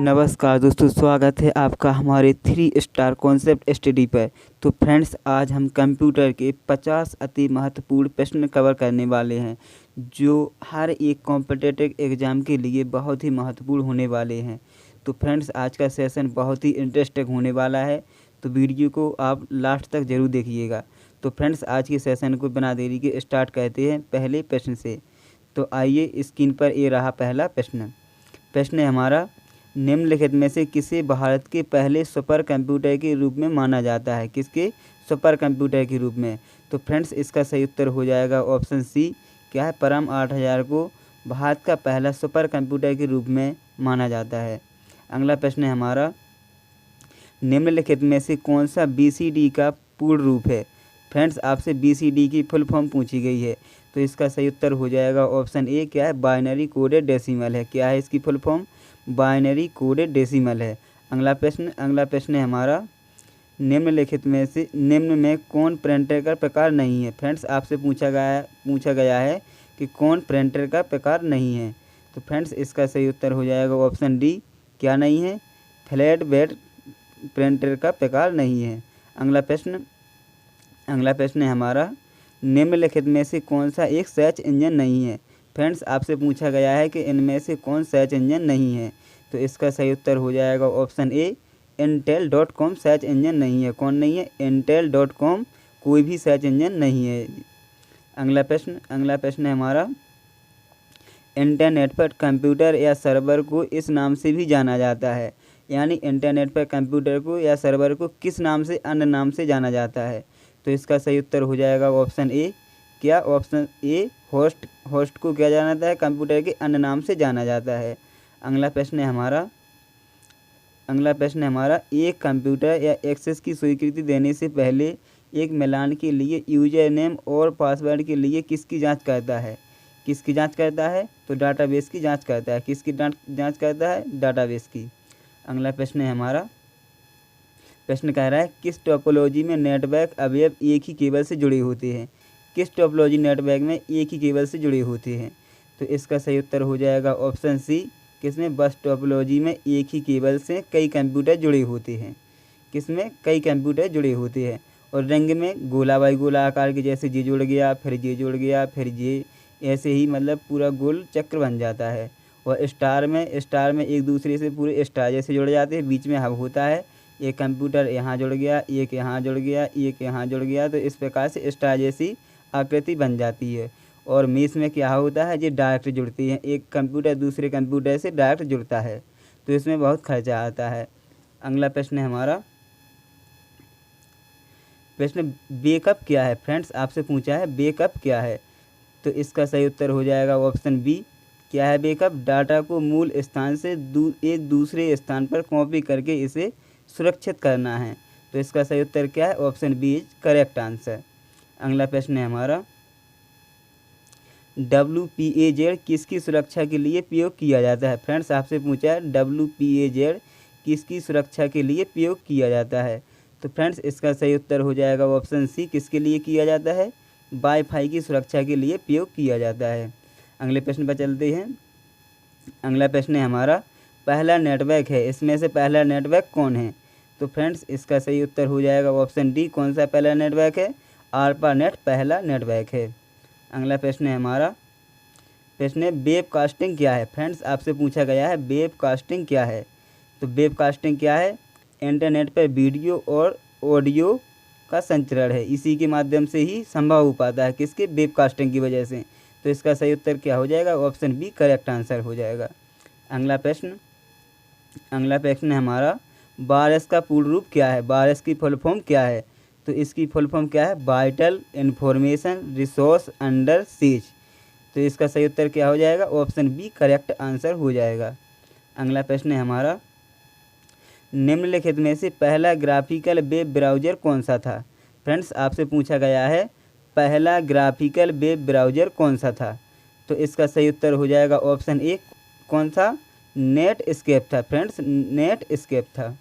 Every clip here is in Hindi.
नमस्कार दोस्तों, स्वागत है आपका हमारे 3 स्टार कॉन्सेप्ट स्टडी पर। तो फ्रेंड्स, आज हम कंप्यूटर के 50 अति महत्वपूर्ण प्रश्न कवर करने वाले हैं जो हर एक कॉम्पिटिटिव एग्ज़ाम के लिए बहुत ही महत्वपूर्ण होने वाले हैं। तो फ्रेंड्स, आज का सेशन बहुत ही इंटरेस्टिंग होने वाला है, तो वीडियो को आप लास्ट तक ज़रूर देखिएगा। तो फ्रेंड्स, आज के सेशन को बिना देरी के स्टार्ट करते हैं पहले प्रश्न से। तो आइए, स्क्रीन पर ये रहा पहला प्रश्न। प्रश्न है हमारा, निम्नलिखित में से किसे भारत के पहले सुपर कंप्यूटर के रूप में माना जाता है? किसके सुपर कंप्यूटर के रूप में? तो फ्रेंड्स, इसका सही उत्तर हो जाएगा ऑप्शन सी। क्या है? परम 8000 को भारत का पहला सुपर कंप्यूटर के रूप में माना जाता है। अगला प्रश्न है हमारा, निम्नलिखित में से कौन सा BCD का पूर्ण रूप है? फ्रेंड्स, आपसे BCD की फुल फॉर्म पूछी गई है, तो इसका सही उत्तर हो जाएगा ऑप्शन ए। क्या है? बाइनरी कोडेड डेसिमल है। क्या है इसकी full form? Binary coded decimal है। अगला प्रश्न है हमारा, निम्नलिखित में से निम्न में कौन प्रिंटर का प्रकार नहीं है? फ्रेंड्स, आपसे पूछा गया है कि कौन प्रिंटर का प्रकार नहीं है। तो फ्रेंड्स, इसका सही उत्तर हो जाएगा ऑप्शन डी। क्या नहीं है? फ्लैट बेड प्रिंटर का प्रकार नहीं है। अगला प्रश्न है हमारा, निम्नलिखित में से कौन सा एक सर्च इंजन नहीं है? फ्रेंड्स, आपसे पूछा गया है कि इनमें से कौन सर्च इंजन नहीं है, तो इसका सही उत्तर हो जाएगा option A. Intel.com search engine नहीं है। कौन नहीं है? Intel.com कोई भी सर्च इंजन नहीं है। अगला प्रश्न है हमारा, इंटरनेट पर कंप्यूटर या सर्वर को इस नाम से भी जाना जाता है। यानी इंटरनेट पर कंप्यूटर को या सर्वर को किस नाम से, अन्य नाम से जाना जाता है? तो इसका सही उत्तर हो जाएगा ऑप्शन ए। क्या? ऑप्शन ए, होस्ट को क्या जाना जाता है? कंप्यूटर के अन्य नाम से जाना जाता है। अगला प्रश्न है हमारा, एक कंप्यूटर या एक्सेस की स्वीकृति देने से पहले एक मिलान के लिए यूजर नेम और पासवर्ड के लिए किसकी जांच करता है? किसकी जांच करता है? तो डाटाबेस की जांच करता है। किसकी जांच करता है? डाटाबेस की। अगला प्रश्न है हमारा, प्रश्न कह रहा है, किस टोपोलॉजी में नेटवर्क अवयव एक ही केबल से जुड़े होते हैं? किस टोपोलॉजी नेटवर्क में एक ही केबल से जुड़े होते हैं? तो इसका सही उत्तर हो जाएगा ऑप्शन सी। किसमें? बस टोपोलॉजी में एक ही केबल से कई कंप्यूटर जुड़े होते हैं। किसमें? कई कंप्यूटर जुड़े होते हैं। और रंग में गोला बाई गोला आकार के, जैसे ये जुड़ गया, फिर ये जुड़ गया, फिर ये, ऐसे ही मतलब पूरा गोल चक्र बन जाता है। और स्टार में एक दूसरे से पूरे स्टार जैसे जुड़ जाते हैं, बीच में हब होता है। एक कंप्यूटर यहाँ जुड़ गया, एक यहाँ जुड़ गया, एक यहाँ जुड़ गया, तो इस प्रकार से स्टार जैसी आकृति बन जाती है। और मेष में क्या होता है? ये डायरेक्ट जुड़ती है, एक कंप्यूटर दूसरे कंप्यूटर से डायरेक्ट जुड़ता है, तो इसमें बहुत खर्चा आता है। अगला प्रश्न है हमारा, प्रश्न बैकअप क्या है? फ्रेंड्स, आपसे पूछा है बैकअप क्या है, तो इसका सही उत्तर हो जाएगा ऑप्शन बी। क्या है बैकअप? डाटा को मूल स्थान से एक दूसरे स्थान पर कॉपी करके इसे सुरक्षित करना है। तो इसका सही उत्तर क्या है? Option B is correct answer. अगला प्रश्न है हमारा, WPAZ किसकी सुरक्षा के लिए प्रयोग किया जाता है? फ्रेंड्स, आपसे पूछा है WPAZ किसकी सुरक्षा के लिए प्रयोग किया जाता है? तो फ्रेंड्स, इसका सही उत्तर हो जाएगा ऑप्शन सी। किसके लिए किया जाता है? वाईफाई की सुरक्षा के लिए प्रयोग किया जाता है। अगले प्रश्न पर चलते हैं। अगला प्रश्न है हमारा, पहला नेटवर्क है, इसमें से पहला नेटवर्क कौन है? तो फ्रेंड्स, इसका सही उत्तर हो जाएगा ऑप्शन डी। कौन सा पहला नेटवर्क है? ARPANET पहला नेटवर्क है। अगला प्रश्न है हमारा, प्रश्न है वेबकास्टिंग क्या है? फ्रेंड्स, आपसे पूछा गया है वेबकास्टिंग क्या है। तो वेबकास्टिंग क्या है? इंटरनेट पर वीडियो और ऑडियो का संचरण है, इसी के माध्यम से ही संभव हो पाता है। किसके? वेबकास्टिंग की वजह से। तो इसका सही उत्तर क्या हो जाएगा? ऑप्शन बी करेक्ट आंसर हो जाएगा। अगला प्रश्न है हमारा, वायरस का पूर्ण रूप क्या है? वायरस की फुल फॉर्म क्या है? तो इसकी फुल फॉर्म क्या है? Vital information resource under seize. तो इसका सही उत्तर क्या हो जाएगा? ऑप्शन बी करेक्ट आंसर हो जाएगा। अगला प्रश्न है हमारा, निम्नलिखित में से पहला ग्राफिकल वेब ब्राउज़र कौन सा था? फ्रेंड्स, आपसे पूछा गया है पहला ग्राफिकल वेब ब्राउज़र कौन सा था? तो इसका सही उत्तर हो जाएगा ऑप्शन ए। कौन सा? नेटस्केप था। फ्रेंड्स, नेटस्केप था,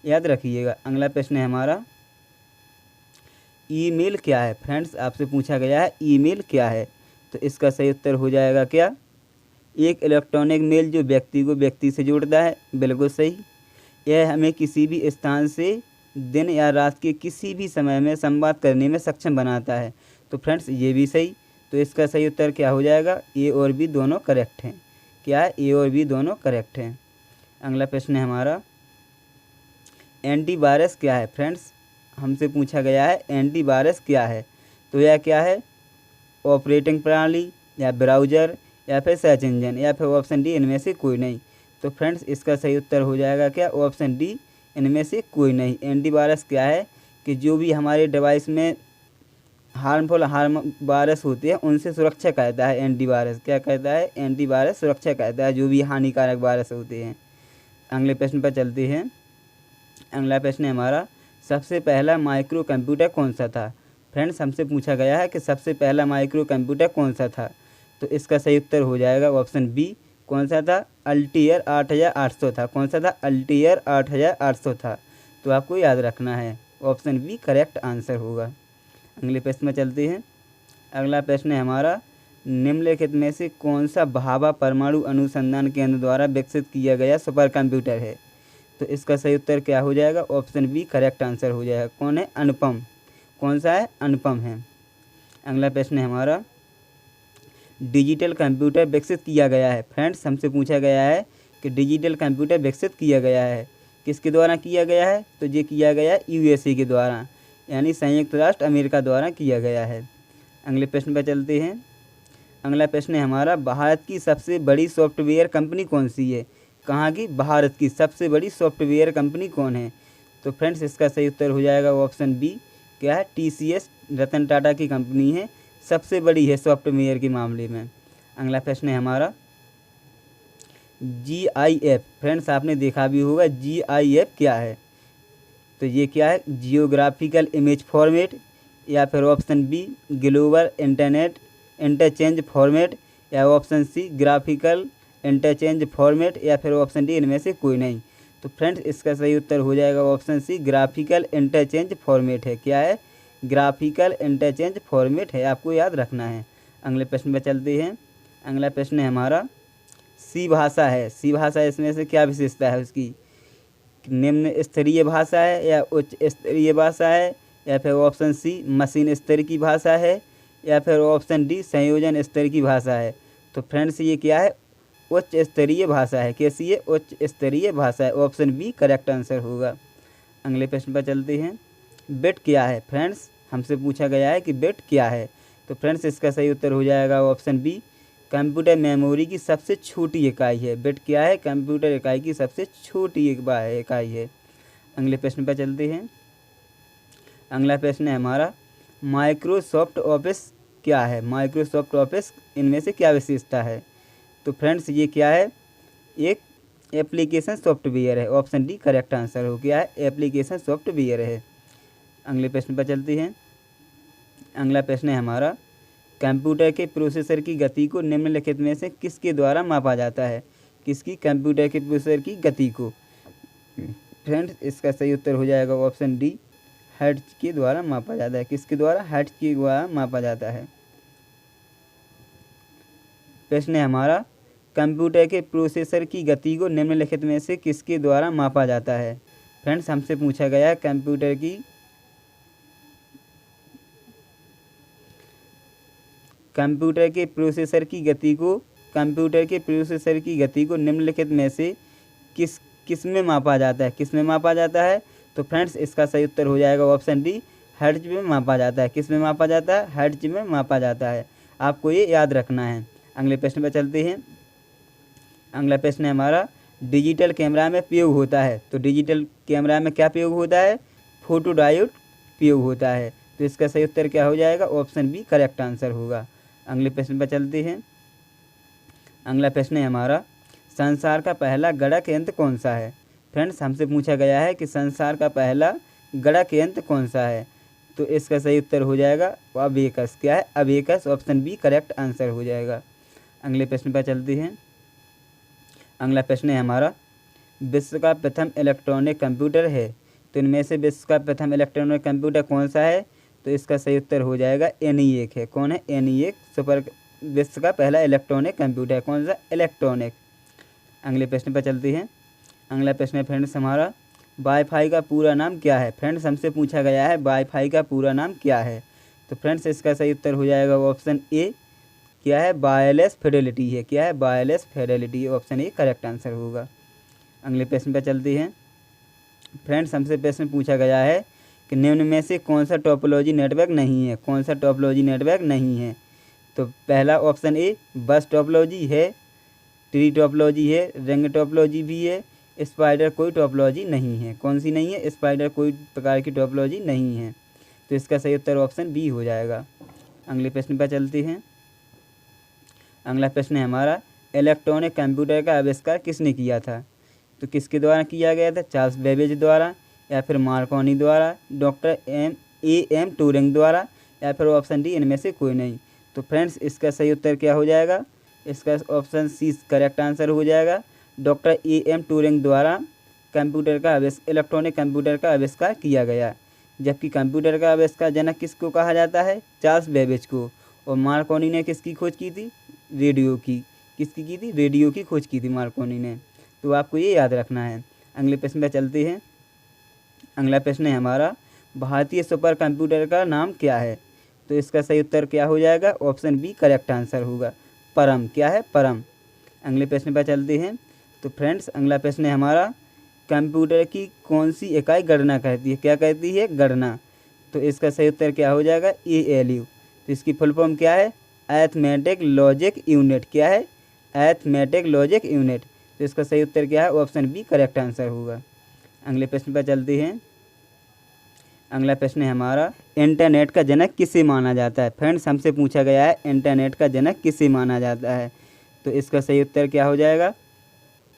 याद रखिएगा। अगला प्रश्न है हमारा, ईमेल क्या है? फ्रेंड्स, आपसे पूछा गया है ईमेल क्या है? तो इसका सही उत्तर हो जाएगा क्या? एक इलेक्ट्रॉनिक मेल जो व्यक्ति को व्यक्ति से जोड़ता है, बिल्कुल सही। यह हमें किसी भी स्थान से दिन या रात के किसी भी समय में संवाद करने में सक्षम बनाता है। तो फ्रेंड्स ये भी सही। तो इसका सही उत्तर क्या हो जाएगा? ए और बी दोनों करेक्ट हैं। क्या है? ए और बी दोनों करेक्ट हैं। अगला प्रश्न है हमारा, एंटीवायरस क्या है? फ्रेंड्स हमसे पूछा गया है एंटीवायरस क्या है। तो यह क्या है? ऑपरेटिंग प्रणाली या ब्राउज़र या फिर सर्च इंजन या फिर ऑप्शन डी इनमें से कोई नहीं। तो फ्रेंड्स इसका सही उत्तर हो जाएगा क्या? ऑप्शन डी इनमें से कोई नहीं। एंटीवायरस क्या है कि जो भी हमारे डिवाइस में हार्मफुल वायरस होते हैं उनसे सुरक्षा करता है एंटीवायरस। क्या कहता है? एंटीवायरस सुरक्षा करता है जो भी हानिकारक वायरस होते हैं। अगले प्रश्न पर चलते हैं। अगला प्रश्न है हमारा, सबसे पहला माइक्रो कंप्यूटर कौन सा था? फ्रेंड्स हमसे पूछा गया है कि सबसे पहला माइक्रो कंप्यूटर कौन सा था। तो इसका सही उत्तर हो जाएगा ऑप्शन बी। कौन सा था? अल्टीयर 8800 था। कौन सा था? अल्टीयर 8800 था। तो आपको याद रखना है, ऑप्शन बी करेक्ट आंसर होगा। अगले प्रश्न में चलते हैं। अगला प्रश्न है हमारा, निम्नलिखित में से कौन सा भाभा परमाणु अनुसंधान केंद्र द्वारा विकसित किया गया सुपर कंप्यूटर है? तो इसका सही उत्तर क्या हो जाएगा? ऑप्शन बी करेक्ट आंसर हो जाएगा। कौन है? अनुपम। कौन सा है? अनुपम है। अगला प्रश्न है हमारा, डिजिटल कंप्यूटर विकसित किया गया है। फ्रेंड्स हमसे पूछा गया है कि डिजिटल कंप्यूटर विकसित किया गया है किसके द्वारा किया गया है? तो ये किया गया यूएसए के द्वारा, यानी संयुक्त राष्ट्र अमेरिका द्वारा किया गया है। अगले प्रश्न पर चलते हैं। अगला प्रश्न है हमारा, भारत की सबसे बड़ी सॉफ्टवेयर कंपनी कौन सी है? कहाँ की? भारत की सबसे बड़ी सॉफ्टवेयर कंपनी कौन है? तो फ्रेंड्स इसका सही उत्तर हो जाएगा ऑप्शन बी। क्या है? टीसीएस रतन टाटा की कंपनी है, सबसे बड़ी है सॉफ्टवेयर के मामले में। अगला प्रश्न है हमारा, जीआईएफ। फ्रेंड्स आपने देखा भी होगा जीआईएफ क्या है। तो ये क्या है? जियोग्राफिकल इमेज फॉर्मेट, या फिर option B global internet interchange format, या option C graphical interchange format, या फिर ऑप्शन डी इनमें से कोई नहीं। तो फ्रेंड्स इसका सही उत्तर हो जाएगा option C graphical interchange format है। क्या है? ग्राफिकल इंटरचेंज फॉर्मेट है, आपको याद रखना है। अगले प्रश्न पर चलते हैं। अगला प्रश्न है हमारा, सी भाषा है। सी भाषा इसमें से क्या विशेषता है उसकी? निम्न स्तरीय भाषा है या उच्च स्तरीय भाषा है, या फिर ऑप्शन सी मशीन स्तर की भाषा है, या फिर ऑप्शन डी संयोजन स्तर की भाषा है। तो फ्रेंड्स ये क्या है? उच्च स्तरीय भाषा है। कैसी है? उच्च स्तरीय भाषा है। ऑप्शन बी करेक्ट आंसर होगा। अगले प्रश्न पर चलते हैं। बिट क्या है? फ्रेंड्स हमसे पूछा गया है कि बिट क्या है। तो फ्रेंड्स इसका सही उत्तर हो जाएगा ऑप्शन बी, कंप्यूटर मेमोरी की सबसे छोटी इकाई है। बिट क्या है? कंप्यूटर इकाई की सबसे छोटी इकाई है। अगले प्रश्न पर चलते हैं। अगला प्रश्न है हमारा, माइक्रोसॉफ्ट ऑफिस क्या है? माइक्रोसॉफ्ट ऑफिस इनमें से क्या विशेषता है? तो फ्रेंड्स ये क्या है? एक एप्लीकेशन सॉफ्टवेयर है। ऑप्शन डी करेक्ट आंसर हो गया है, एप्लीकेशन सॉफ्टवेयर है। अगले प्रश्न पर चलते हैं। अगला प्रश्न है हमारा, कंप्यूटर के प्रोसेसर की गति को निम्नलिखित में से किसके द्वारा मापा जाता है? किसकी? कंप्यूटर के प्रोसेसर की गति को। फ्रेंड्स इसका सही उत्तर हो जाएगा ऑप्शन डी, हर्ट्ज के द्वारा मापा जाता है। किसके द्वारा? हर्ट्ज के द्वारा मापा जाता है। प्रश्न है हमारा, कंप्यूटर के प्रोसेसर की गति को निम्नलिखित में से किसके द्वारा मापा जाता है? फ्रेंड्स हमसे पूछा गया है कंप्यूटर के प्रोसेसर की गति को निम्नलिखित में से किस में मापा जाता है? किस में मापा जाता है? तो फ्रेंड्स इसका सही उत्तर हो जाएगा ऑप्शन डी, हर्ट्ज में मापा जाता है। किस में मापा जाता है? हर्ट्ज में मापा जाता है। आपको ये याद रखना है। अगले प्रश्न पर चलते हैं। अगला प्रश्न है हमारा, डिजिटल कैमरा में प्रयोग होता है। तो डिजिटल कैमरा में क्या प्रयोग होता है? फोटो डायोड प्रयोग होता है। तो इसका सही उत्तर क्या हो जाएगा? ऑप्शन बी करेक्ट आंसर होगा। अगले प्रश्न पर चलते हैं। अगला प्रश्न है हमारा, संसार का पहला गणक यंत्र कौन सा है? फ्रेंड्स हमसे पूछा गया है कि संसार का पहला गणक यंत्र कौन सा है? तो इसका सही उत्तर हो जाएगा अबेकस। क्या है? Abacus. Option B correct answer हो जाएगा। अगले प्रश्न पर चलते हैं। अगला प्रश्न है हमारा, विश्व का प्रथम इलेक्ट्रॉनिक कंप्यूटर है। तो इनमें से विश्व का प्रथम इलेक्ट्रॉनिक कंप्यूटर कौन सा है? तो इसका सही उत्तर हो जाएगा ENIAC है। कौन है? ENIAC सुपर विश्व का पहला इलेक्ट्रॉनिक कंप्यूटर है? कौन सा? इलेक्ट्रॉनिक। अगले प्रश्न पर चलते हैं। अगला प्रश्न है फ्रेंड्स हमारा, वाईफाई का पूरा नाम क्या है? फ्रेंड्स हमसे पूछा गया है वाईफाई का पूरा नाम क्या है? तो फ्रेंड्स इसका सही उत्तर हो जाएगा ऑप्शन ए, क्या है? वायरलेस फिडेलिटी है। क्या है? Wireless Fidelity. Option A correct answer होगा। अगले प्रश्न पर चलते हैं। फ्रेंड्स हमसे प्रश्न पूछा गया है कि निम्न में से कौन सा टोपोलॉजी नेटवर्क नहीं है? कौन सा टोपोलॉजी नेटवर्क नहीं है? तो पहला ऑप्शन ए बस टोपोलॉजी है, ट्री टोपोलॉजी है, रिंग टोपोलॉजी भी है, स्पाइडर कोई टोपोलॉजी नहीं है। कौन सी नहीं है? स्पाइडर कोई प्रकार की टोपोलॉजी नहीं है। तो इसका सही उत्तर ऑप्शन बी हो जाएगा। अगले प्रश्न पर चलते हैं। अगला प्रश्न है हमारा, इलेक्ट्रॉनिक कंप्यूटर का आविष्कार किसने किया था? तो किसके द्वारा किया गया था? चार्ल्स बेबेज द्वारा, या फिर मार्कोनी द्वारा, डॉक्टर एम ट्यूरिंग द्वारा, या फिर ऑप्शन डी इनमें से कोई नहीं। तो फ्रेंड्स इसका सही उत्तर क्या हो जाएगा? इसका ऑप्शन सी करेक्ट आंसर हो जाएगा। डॉक्टर एम ट्यूरिंग द्वारा इलेक्ट्रॉनिक कंप्यूटर का आविष्कार किया गया। जबकि कंप्यूटर का आविष्कार जनक किसको कहा जाता है? चार्ल्स बेबेज को। और मार्कोनी ने किसकी खोज की थी? रेडियो की। किसकी की थी? रेडियो की खोज की थी मार्कोनी ने। तो आपको ये याद रखना है। अगले प्रश्न पर चलते हैं। अगला प्रश्न है हमारा, भारतीय सुपर कंप्यूटर का नाम क्या है? तो इसका सही उत्तर क्या हो जाएगा? ऑप्शन बी करेक्ट आंसर होगा, परम। क्या है? परम। अगले प्रश्न पर चलते हैं। तो फ्रेंड्स अगला प्रश्न है हमारा, कंप्यूटर की कौन सी इकाई गणना करती है? क्या कहती है? गणना। तो इसका सही उत्तर क्या हो जाएगा? ALU। तो इसकी फुल फॉर्म क्या है? Arithmetic logic unit. क्या है? Arithmetic logic unit. तो इसका सही उत्तर क्या है? ऑप्शन बी करेक्ट आंसर होगा। अगले प्रश्न पर चलते हैं। अगला प्रश्न है हमारा, इंटरनेट का जनक किसे माना जाता है? फ्रेंड्स हमसे पूछा गया है इंटरनेट का जनक किसे माना जाता है? तो इसका सही उत्तर क्या हो जाएगा?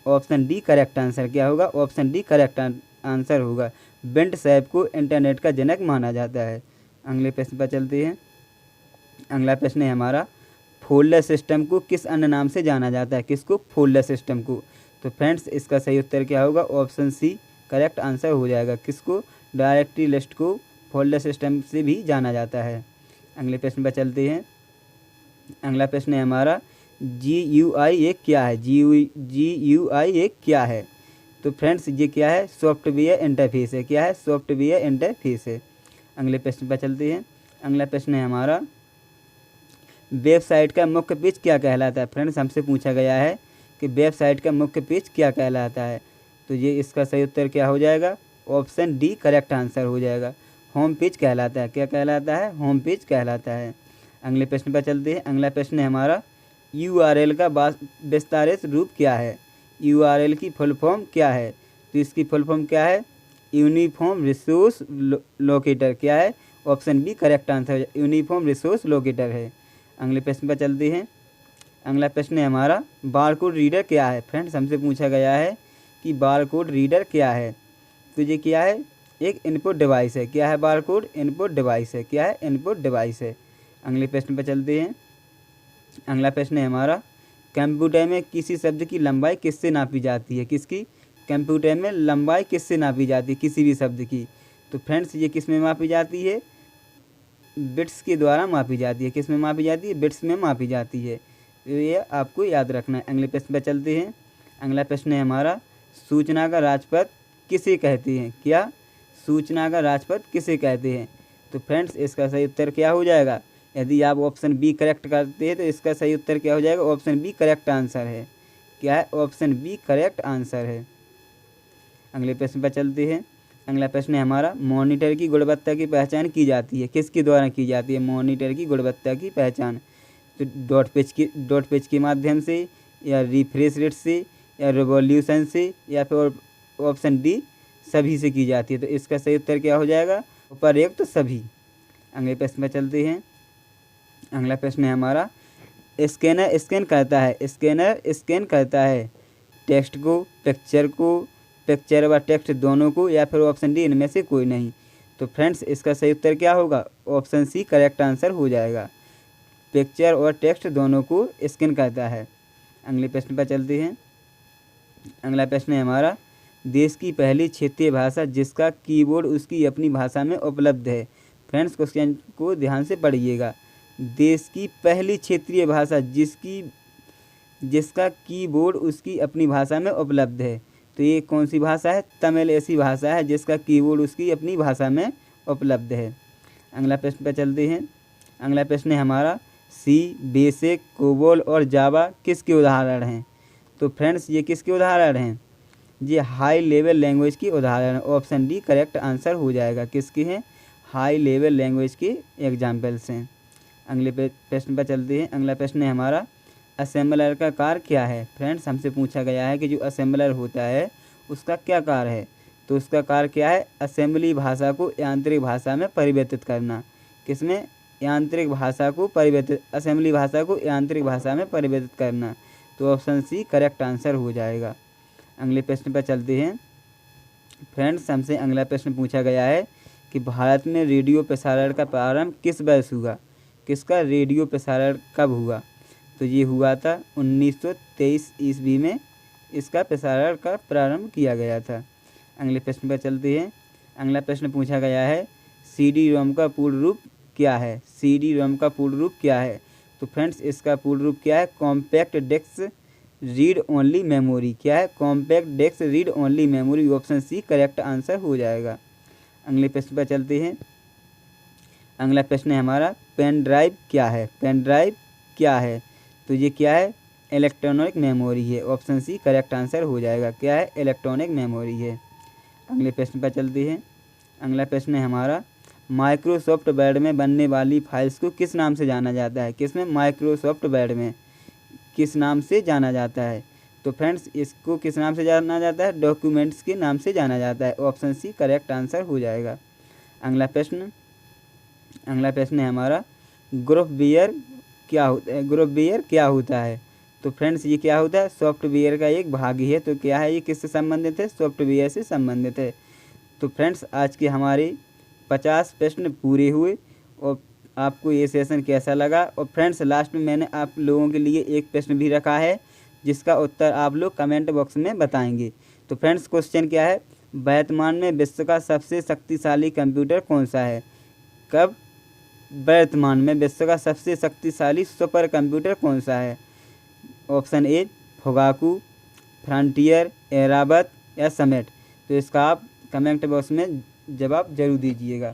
Option D correct answer. क्या होगा? ऑप्शन डी करेक्ट आंसर होगा। बेंट सैप को इंटरनेट का जनक माना जाता है। अगले प्रश्न पर चलते हैं। अगला प्रश्न है हमारा, फोल्डर सिस्टम को किस अन्य नाम से जाना जाता है? किसको? फोल्डर सिस्टम को। तो फ्रेंड्स इसका सही उत्तर क्या होगा? ऑप्शन सी करेक्ट आंसर हो जाएगा। किसको? डायरेक्टरी लिस्ट को फोल्डर सिस्टम से भी जाना जाता है। अगले प्रश्न पर चलते हैं। अगला प्रश्न है हमारा, GUI एक क्या है? GUI एक क्या है? तो फ्रेंड्स ये क्या है? सॉफ्टवेयर इंटरफेस है। क्या है? सॉफ्टवेयर इंटरफेस है। अगले प्रश्न पर चलते हैं। अगला प्रश्न है हमारा, वेबसाइट का मुख्य पेज क्या कहलाता है? फ्रेंड्स हमसे पूछा गया है कि वेबसाइट का मुख्य पेज क्या कहलाता है? तो ये इसका सही उत्तर क्या हो जाएगा? ऑप्शन डी करेक्ट आंसर हो जाएगा, होम पेज कहलाता है। क्या कहलाता है? होम पेज कहलाता है। अगले प्रश्न पर चलते हैं। अगला प्रश्न है हमारा, URL का विस्तारित रूप क्या है? URL की फुल फॉर्म क्या है? तो इसकी फुल फॉर्म क्या है? Uniform resource locator. क्या है? Option B correct answer, uniform resource locator है। अगले प्रश्न पर चलते हैं। अगला प्रश्न है हमारा, बारकोड रीडर क्या है? फ्रेंड्स हमसे पूछा गया है कि बारकोड रीडर क्या है? तो ये क्या है? एक इनपुट डिवाइस है। क्या है? बारकोड इनपुट डिवाइस है। क्या है? इनपुट डिवाइस है। अगले प्रश्न पर चलते हैं। अगला प्रश्न है हमारा, कंप्यूटर में किसी शब्द की लंबाई किससे नापी जाती है? किसकी? कंप्यूटर में लंबाई किससे नापी जाती है? किसी भी शब्द की। तो फ्रेंड्स ये किस में मापी जाती है? बिट्स के द्वारा मापी जाती है। किस में मापी जाती है? बिट्स में मापी जाती है। तो ये आपको याद रखना है। अगले प्रश्न पर चलते हैं। अगला प्रश्न है हमारा, सूचना का राजपथ किसे कहते हैं? क्या? सूचना का राजपथ किसे कहते हैं? तो फ्रेंड्स इसका सही उत्तर क्या हो जाएगा? यदि आप ऑप्शन बी करेक्ट करते हैं तो इसका सही उत्तर क्या हो जाएगा? ऑप्शन बी करेक्ट आंसर है। क्या है? ऑप्शन बी करेक्ट आंसर है। अगले प्रश्न पर चलते हैं। अगला प्रश्न है हमारा, मॉनिटर की गुणवत्ता की पहचान की जाती है? किसके द्वारा की जाती है मॉनिटर की गुणवत्ता की पहचान? तो डॉट पेज के माध्यम से, या रिफ्रेश रेट से, या रिवॉल्यूशन से, या फिर ऑप्शन डी सभी से की जाती है। तो इसका सही उत्तर क्या हो जाएगा? उपर्युक्त तो सभी। अगले प्रश्न पर चलते हैं। अगला प्रश्न है हमारा, स्कैनर स्कैन करता है टेक्स्ट को, पिक्चर व टेक्स्ट दोनों को, या फिर ऑप्शन डी इनमें से कोई नहीं। तो फ्रेंड्स इसका सही उत्तर क्या होगा? ऑप्शन सी करेक्ट आंसर हो जाएगा, पिक्चर और टेक्स्ट दोनों को स्कैन करता है। अगले प्रश्न पर चलते हैं। अगला प्रश्न है हमारा, देश की पहली क्षेत्रीय भाषा जिसका कीबोर्ड उसकी अपनी भाषा में उपलब्ध है। फ्रेंड्स क्वेश्चन को ध्यान से पढ़िएगा। देश की पहली क्षेत्रीय भाषा जिसका कीबोर्ड उसकी अपनी भाषा में उपलब्ध है। तो ये कौन सी भाषा है? तमिल ऐसी भाषा है जिसका कीबोर्ड उसकी अपनी भाषा में उपलब्ध है। अगला प्रश्न पर चलते हैं। अगला प्रश्न है हमारा सी, बेसिक, कोबोल और जावा किसके उदाहरण हैं? तो फ्रेंड्स ये किसके उदाहरण हैं? ये हाई लेवल लैंग्वेज की उदाहरण। ऑप्शन डी करेक्ट आंसर हो जाएगा। किसके हैं? हाई लेवल लैंग्वेज के एग्जाम्पल्स हैं। अगले प्रश्न पर चलते हैं। अगला प्रश्न है हमारा असेंबलर का कार्य क्या है? फ्रेंड्स हमसे पूछा गया है कि जो असेंबलर होता है उसका क्या कार्य है? तो उसका कार्य क्या है? असेंबली भाषा को यांत्रिक भाषा में परिवर्तित करना। किसमें? यांत्रिक भाषा को परिवर्तित, असेंबली भाषा को यांत्रिक भाषा में परिवर्तित करना। तो ऑप्शन सी करेक्ट आंसर हो जाएगा। अगले प्रश्न पर चलते हैं। फ्रेंड्स हमसे अगला प्रश्न पूछा गया है कि भारत में रेडियो प्रसारण का प्रारंभ किस वर्ष हुआ? किसका रेडियो प्रसारण कब हुआ? तो ये हुआ था 1923 ईस्वी में इसका प्रसारण का प्रारंभ किया गया था। अगले प्रश्न पर चलते हैं। अगला प्रश्न पूछा गया है CD रोम का पूर्ण रूप क्या है? CD रोम का पूर्ण रूप क्या है? तो फ्रेंड्स इसका पूर्ण रूप क्या है? Compact disc read only memory. क्या है? Compact disc read only memory. Option C correct answer हो जाएगा। अगले प्रश्न पर चलते हैं। अगला प्रश्न है हमारा पेन ड्राइव क्या है? पेन ड्राइव क्या है? तो ये क्या है? इलेक्ट्रॉनिक मेमोरी है। ऑप्शन सी करेक्ट आंसर हो जाएगा। क्या है? इलेक्ट्रॉनिक मेमोरी है। अगले प्रश्न पर चलते हैं। अगला प्रश्न है हमारा माइक्रोसॉफ्ट वर्ड में बनने वाली फाइल्स को किस नाम से जाना जाता है? किसमें? माइक्रोसॉफ्ट वर्ड में किस नाम से जाना जाता है? तो फ्रेंड्स इसको किस नाम से जाना जाता है? डॉक्यूमेंट्स के नाम से जाना जाता है। ऑप्शन सी करेक्ट आंसर हो जाएगा। अगला प्रश्न है हमारा ग्रुपवेयर क्या होता है? ग्रुपवेयर क्या होता है? तो फ्रेंड्स ये क्या होता है? सॉफ्टवेयर का एक भाग ही है। तो क्या है? ये किससे संबंधित है? सॉफ्टवेयर से संबंधित है। तो फ्रेंड्स आज के हमारे 50 प्रश्न पूरे हुए। और आपको ये सेशन कैसा लगा? और फ्रेंड्स लास्ट में मैंने आप लोगों के लिए एक प्रश्न भी रखा है जिसका उत्तर आप लोग कमेंट बॉक्स में बताएंगे। तो फ्रेंड्स क्वेश्चन क्या है? वर्तमान में विश्व का सबसे शक्तिशाली कंप्यूटर कौन सा है? कब? वर्तमान में विश्व का सबसे शक्तिशाली सुपर कंप्यूटर कौन सा है? Option A Fugaku, frontier, Airavat या समेट। तो इसका आप कमेंट बॉक्स में जवाब जरूर दीजिएगा।